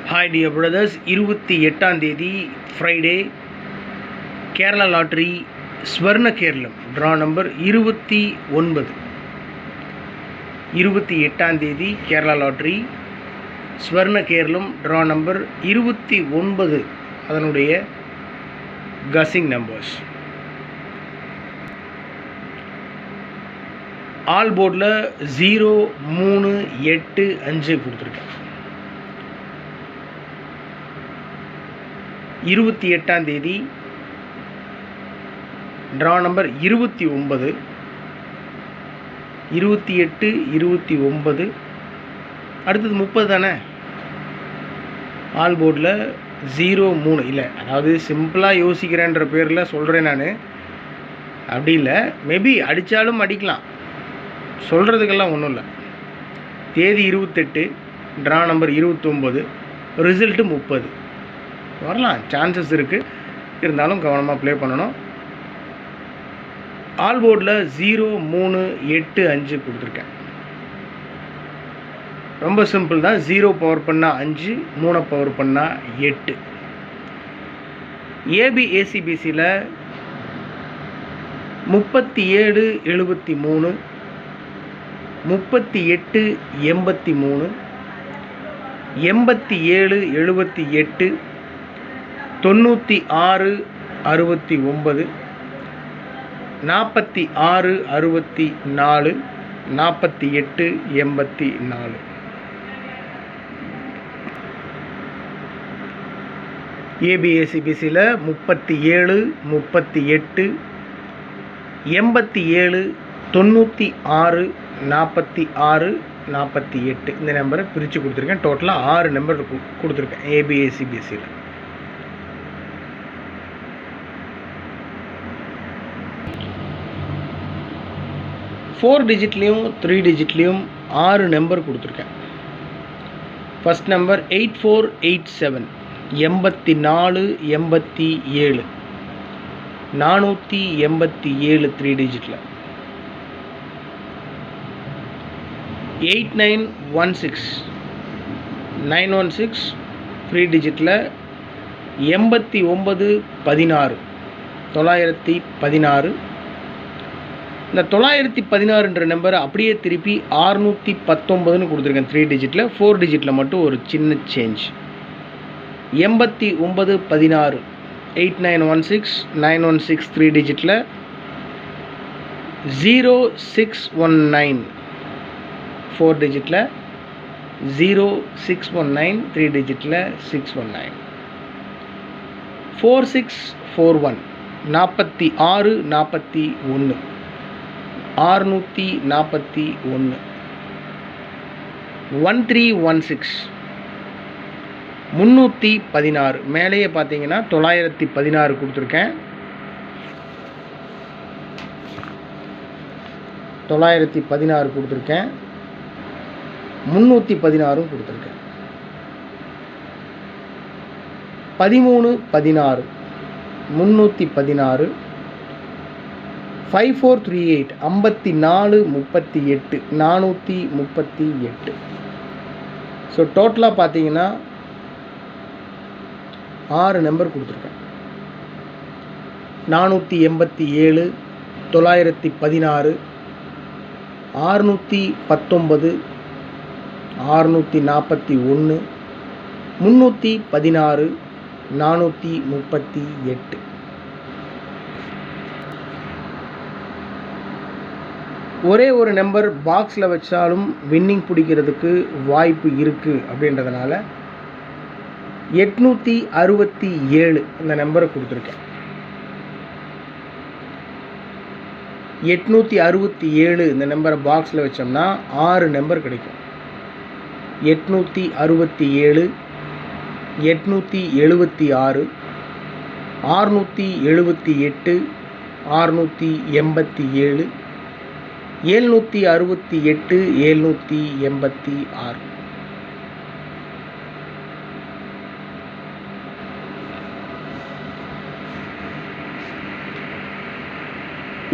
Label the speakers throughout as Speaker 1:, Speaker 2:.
Speaker 1: Hi dear brothers, 28ஆம் தேதி Friday Kerala lottery ஸ்வர்ண Keralam draw number 29. 28ஆம் தேதி Kerala lottery ஸ்வர்ண Keralam draw number 29 அதனுடைய கசிங் numbers. All போர்டில் 0, 3, 8, 5 கொடுத்துருக்கேன். 28ஆம் தேதி ட்ரா நம்பர் 29, 28, 29, அடுத்தது 30 தானே. ஆல் போர்டில் 0, 3 இல்லை, அதாவது சிம்பிளாக யோசிக்கிறேன்ற பேரில் சொல்கிறேன் நான். அப்படி இல்லை, மேபி அடித்தாலும் அடிக்கலாம், சொல்கிறதுக்கெல்லாம் ஒன்றும் இல்லை. தேதி 28, ட்ரா நம்பர் 29, ரிசல்ட்டு 30 வரலாம், சான்சஸ் இருக்குது. இருந்தாலும் கவனமாக ப்ளே பண்ணணும். ஆல் போர்டில் 0, 3, 8, 5 கொடுத்துருக்கேன். ரொம்ப சிம்பிள் தான். 0 பவர் பண்ணால் 5, 3 பவர் பண்ணால் 8. ஏபிஏசிபிசியில் 37, 73, 38, 83, 87, 78, 96, 69, 46, 64, 48, 84. ஏபிஏசிபிசியில் 37, 38, 87, 96, 46, 48 இந்த நம்பரை பிரித்து கொடுத்துருக்கேன். டோட்டலாக 6 நம்பர் கொடுத்துருக்கேன் ஏபிஏசிபிசியில். ஃபோர் டிஜிட்லேயும் 3 டிஜிட்லேயும் 6 நம்பர் கொடுத்துருக்கேன். First number 8487, 84, 87, 487 3 டிஜிட்டில். 8916, 916 3 டிஜிட்டில். 8916, 916. இந்த 916 நம்பரை அப்படியே திருப்பி 619 கொடுத்துருக்கேன் 3 டிஜிட்டில். 4 டிஜிட்டில் மட்டும் ஒரு சின்ன சேஞ்ச். 8916, 8916, 916 3 டிஜிட்டில். 0619 4 டிஜிட்டில். 0619 3 டிஜிட்டில். 619. 4641, 46, 41, 641. 1316, 316. மேலேயே பார்த்தீங்கன்னா 916 கொடுத்துருக்கேன். 916 கொடுத்துருக்கேன். 316 கொடுத்துருக்கேன். 1316, 316. 5438, 54, 38, 438. ஸோ டோட்டலாக பார்த்தீங்கன்னா 6 நம்பர் கொடுத்துருக்கேன். 487, 916, 619, 641, 316, 438. ஒரே ஒரு நம்பர் பாக்ஸில் வச்சாலும் வின்னிங் பிடிக்கிறதுக்கு வாய்ப்பு இருக்குது. அப்படின்றதுனால 867 இந்த நம்பரை கொடுத்துருக்கேன். 867 இந்த நம்பரை பாக்ஸில் வச்சோம்னா 6 நம்பர் கிடைக்கும். 867, 876, 678, 687, 768, 786.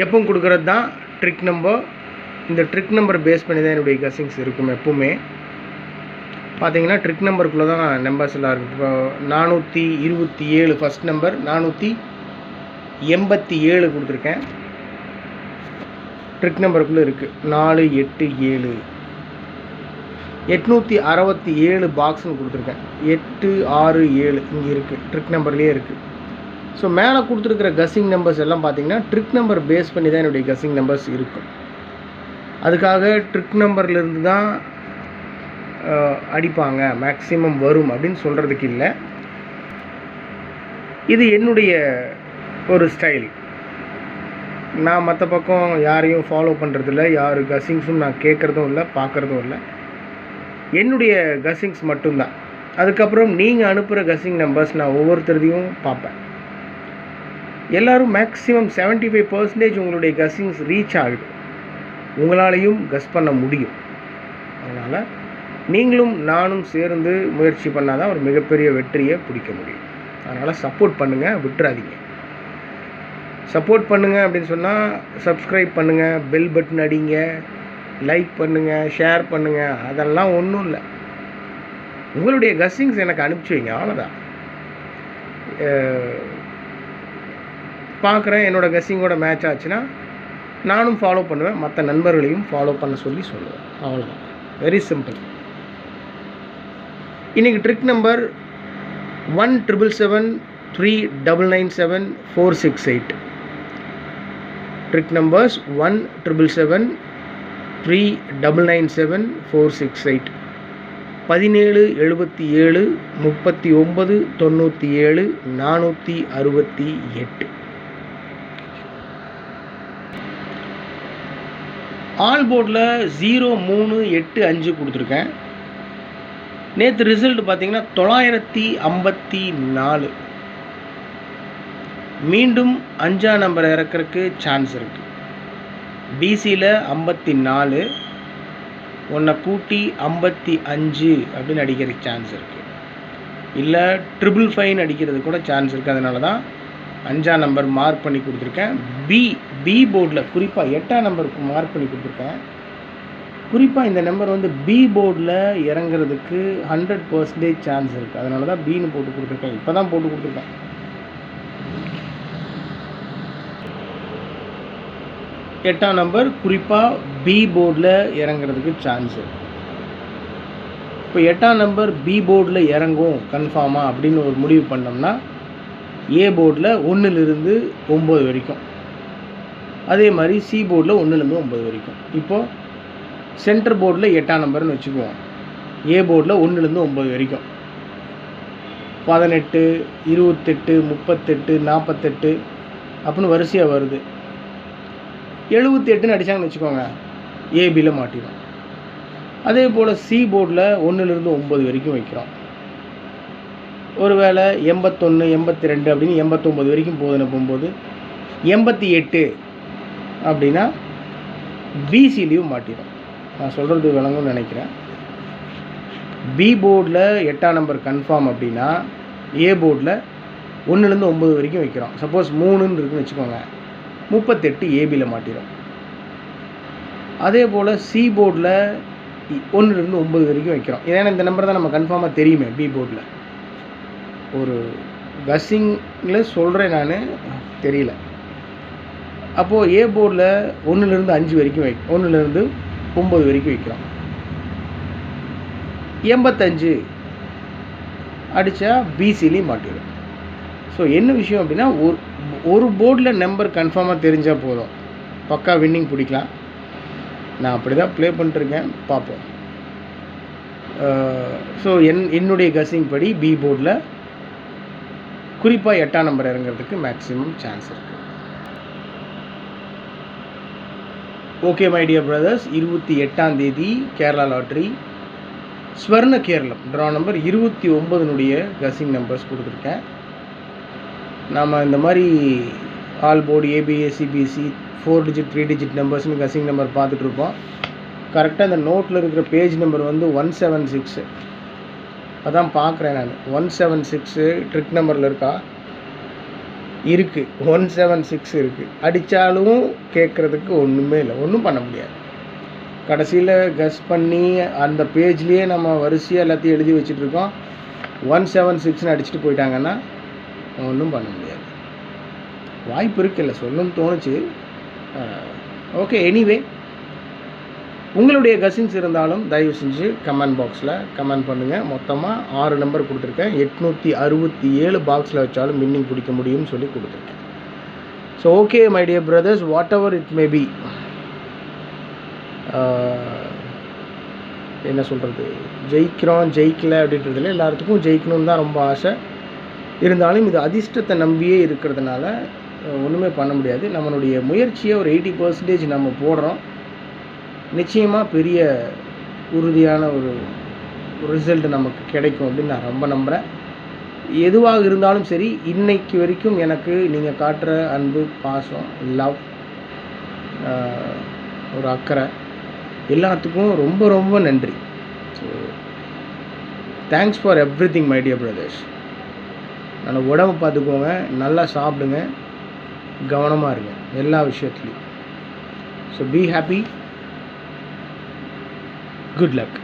Speaker 1: எப்பவும் கொடுக்குறது தான் ட்ரிக் நம்பர். இந்த ட்ரிக் நம்பர் பேஸ் பண்ணி தான் என்னுடைய கசிங்ஸ் இருக்கும் எப்பவுமே. பார்த்தீங்கன்னா ட்ரிக் நம்பருக்குள்ளே தான் நம்பர்ஸ் எல்லாம் இருக்குது. இப்போ 427 ஃபஸ்ட் நம்பர், 487 கொடுத்துருக்கேன். ட்ரிக் நம்பருக்குள்ளே இருக்குது 487. 867 பாக்ஸ்னு கொடுத்துருக்கேன். 867 இங்கே இருக்குது, ட்ரிக் நம்பர்லேயே இருக்குது. ஸோ மேலே கொடுத்துருக்கிற கஸ்ஸிங் நம்பர்ஸ் எல்லாம் பார்த்தீங்கன்னா ட்ரிக் நம்பர் பேஸ் பண்ணி தான் என்னுடைய கஸ்ஸிங் நம்பர்ஸ் இருக்கும். அதுக்காக ட்ரிக் நம்பர்லேருந்து தான் அடிப்பாங்க மேக்ஸிமம் வரும் அப்படின்னு சொல்கிறதுக்கு இல்லை. இது என்னுடைய ஒரு ஸ்டைல். நான் மற்ற பக்கம் யாரையும் ஃபாலோ பண்ணுறதில்ல, யார் கஸ்ஸிங்ஸும் நான் கேட்குறதும் இல்லை, பார்க்குறதும் இல்லை. என்னுடைய கஸ்ஸிங்ஸ் மட்டும்தான். அதுக்கப்புறம் நீங்கள் அனுப்புகிற கஸ்ஸிங் நம்பர்ஸ் நான் ஒவ்வொருத்தரையும் பார்ப்பேன். எல்லோரும் மேக்ஸிமம் 75% உங்களுடைய கஸ்ஸிங்ஸ் ரீச் ஆகுது, உங்களாலையும் கஸ் பண்ண முடியும். அதனால் நீங்களும் நானும் சேர்ந்து முயற்சி பண்ணால் தான் ஒரு மிகப்பெரிய வெற்றியை பிடிக்க முடியும். அதனால் சப்போர்ட் பண்ணுங்கள், விட்டுறாதீங்க. சப்போர்ட் பண்ணுங்கள் அப்படின்னு சொன்னால் சப்ஸ்கிரைப் பண்ணுங்கள், பெல் பட்டன் அடிங்க, லைக் பண்ணுங்கள், ஷேர் பண்ணுங்கள். அதெல்லாம் ஒன்றும் இல்லை. உங்களுடைய கஸ்ஸிங்ஸ் எனக்கு அனுப்பிச்சி வைங்க, அவ்வளோதான். பார்க்குறேன், என்னோடய கஸ்ஸிங்கோட மேட்ச் ஆச்சுன்னா நானும் ஃபாலோ பண்ணுவேன், மற்ற நண்பர்களையும் ஃபாலோ பண்ண சொல்லுவேன். அவ்வளோதான், வெரி சிம்பிள். இன்றைக்கி trick number 17773997468. Trick numbers 17773997468. 17 77 39 97 468. All போர்டில் 0385 கொடுத்துருக்கேன். நேற்று ரிசல்ட் பார்த்தீங்கன்னா 954. மீண்டும் 5ஆம் நம்பர் இறக்கிறதுக்கு சான்ஸ் இருக்குது. பிசியில் 54, ஒன்றை கூட்டி 55 அப்படின்னு அடிக்கிறதுக்கு சான்ஸ் இருக்குது. இல்லை 555 அடிக்கிறது கூட சான்ஸ் இருக்குது. அதனால தான் 5ஆம் நம்பர் மார்க் பண்ணி கொடுத்துருக்கேன். பி போர்டில் குறிப்பாக 8ஆம் நம்பருக்கு மார்க் பண்ணி கொடுத்துருக்கேன். குறிப்பாக இந்த நம்பர் வந்து பி போர்டில் இறங்குறதுக்கு 100% சான்ஸ் இருக்குது. அதனால தான் பின்னு போட்டு கொடுத்துருக்கேன். இப்போ தான் போட்டு கொடுத்துருக்கேன். எட்டாம் நம்பர் குறிப்பாக பி போர்டில் இறங்குறதுக்கு சான்ஸ் இருக்குது. இப்போ 8ஆம் நம்பர் பி போர்டில் இறங்கும் கன்ஃபார்மாக அப்படின்னு ஒரு முடிவு பண்ணோம்னா ஏ போர்டில் 1லிருந்து 9 வரைக்கும், அதே மாதிரி சி போர்டில் 1லேருந்து 9 வரைக்கும். இப்போது சென்டர் போர்டில் 8ஆம் நம்பர்னு வச்சுக்குவோம். ஏ போர்டில் 1லேருந்து 9 வரைக்கும் 18 28 38 48 அப்படின்னு வரிசையாக வருது. 78ன்னு அடித்தாங்கன்னு வச்சுக்கோங்க, ஏபியில் மாட்டிடும். அதே போல் சி போர்டில் 1லேருந்து 9 வரைக்கும் வைக்கிறோம். ஒருவேளை 81 82 அப்படின்னு 89 வரைக்கும் போகும்போது 88 அப்படின்னா பிசிலையும் மாட்டிடும். நான் சொல்கிறது விளங்கும்னு நினைக்கிறேன். பி போர்டில் 8ஆம் நம்பர் கன்ஃபார்ம் அப்படின்னா ஏ போர்டில் 1லேருந்து 9 வரைக்கும் வைக்கிறோம். சப்போஸ் 3ன்னு இருக்குன்னு வச்சுக்கோங்க, 38 ஏபியில் மாட்டிடும். அதே போல் சி போர்டில் 1லேருந்து 9 வரைக்கும் வைக்கிறோம். ஏன்னா இந்த நம்பர் தான் நம்ம கன்ஃபார்மாக தெரியுமே. பி போர்டில் ஒரு கஸ்ஸிங்கில் சொல்கிறேன் நான், தெரியல. அப்போது ஏ போர்டில் 1லேருந்து 5 வரைக்கும் 1லேருந்து 9 வரைக்கும் வைக்கிறோம். 85 அடித்தா பிசிலையும் மாட்டிடும். ஸோ என்ன விஷயம் அப்படின்னா, ஒரு போர்டில் நம்பர் கன்ஃபார்மாக தெரிஞ்சால் போதும், பக்கா வின்னிங் பிடிக்கலாம். நான் அப்படி தான் ப்ளே பண்ணிட்டுருக்கேன், பார்ப்போம். ஸோ என்னுடைய கஸ்ஸிங் படி பி போர்டில் குறிப்பாக 8ஆம் நம்பர் இறங்கிறதுக்கு மேக்ஸிமம் சான்ஸ் இருக்குது. ஓகே மை டியர் பிரதர்ஸ், 28ஆம் தேதி Kerala lottery Swarna Keralam draw number 29னுடைய கஸ்ஸிங் நம்பர்ஸ் கொடுத்துருக்கேன். நாம் இந்த மாதிரி ஆல் போர்டு ஏபிஏ சிபிஎஸ்சி 4 டிஜிட் 3 டிஜிட் நம்பர்ஸ்னு கஸ்ஸிங் நம்பர் பார்த்துட்ருப்போம். கரெக்டாக இந்த நோட்டில் இருக்கிற பேஜ் நம்பர் வந்து 176. அதான் பார்க்குறேன் நான். 176 ட்ரிக் நம்பரில் இருக்கா? இருக்குது, 176 இருக்குது. அடித்தாலும் கேட்குறதுக்கு ஒன்றுமே இல்லை, ஒன்றும் பண்ண முடியாது. கடைசியில் கஸ் பண்ணி அந்த பேஜ்லேயே நம்ம வரிசையாக எல்லாத்தையும் எழுதி வச்சுட்ருக்கோம். 176ன்னு அடிச்சுட்டு போயிட்டாங்கன்னா ஒன்றும் பண்ண முடியாது. வாய்ப்பு இருக்குல்ல, சொல்லணும்னு தோணுச்சு. ஓகே, எனிவே உங்களுடைய கசின்ஸ் இருந்தாலும் தயவு செஞ்சு கமெண்ட் பாக்ஸில் கமெண்ட் பண்ணுங்கள். மொத்தமாக 6 நம்பர் கொடுத்துருக்கேன். 867 பாக்ஸில் வச்சாலும் வின்னிங் பிடிக்க முடியும்னு சொல்லி கொடுத்துருக்கேன். So okay my dear brothers, what ever it may be, என்ன சொல்கிறது, ஜெயிக்கிறோம் ஜெயிக்கலை அப்படின்றதுல எல்லாத்துக்கும் ஜெயிக்கணும்னு தான் ரொம்ப ஆசை. இருந்தாலும் இது அதிர்ஷ்டத்தை நம்பியே இருக்கிறதுனால ஒன்றுமே பண்ண முடியாது. நம்மளுடைய முயற்சியை ஒரு 80% நம்ம போடுறோம். நிச்சயமாக பெரிய உறுதியான ஒரு ரிசல்ட் நமக்கு கிடைக்கும் அப்படின்னு நான் ரொம்ப நம்புகிறேன். எதுவாக இருந்தாலும் சரி, இன்னைக்கு வரைக்கும் எனக்கு நீங்கள் காட்டுற அன்பு, பாசம், லவ், ஒரு அக்கறை, எல்லாத்துக்கும் ரொம்ப ரொம்ப நன்றி. So thanks for everything my dear brothers. நல்லா உடம்பு பார்த்துக்கோங்க, நல்லா சாப்பிடுங்க, கவனமாக இருங்க எல்லா விஷயத்துலையும். So be happy, good luck.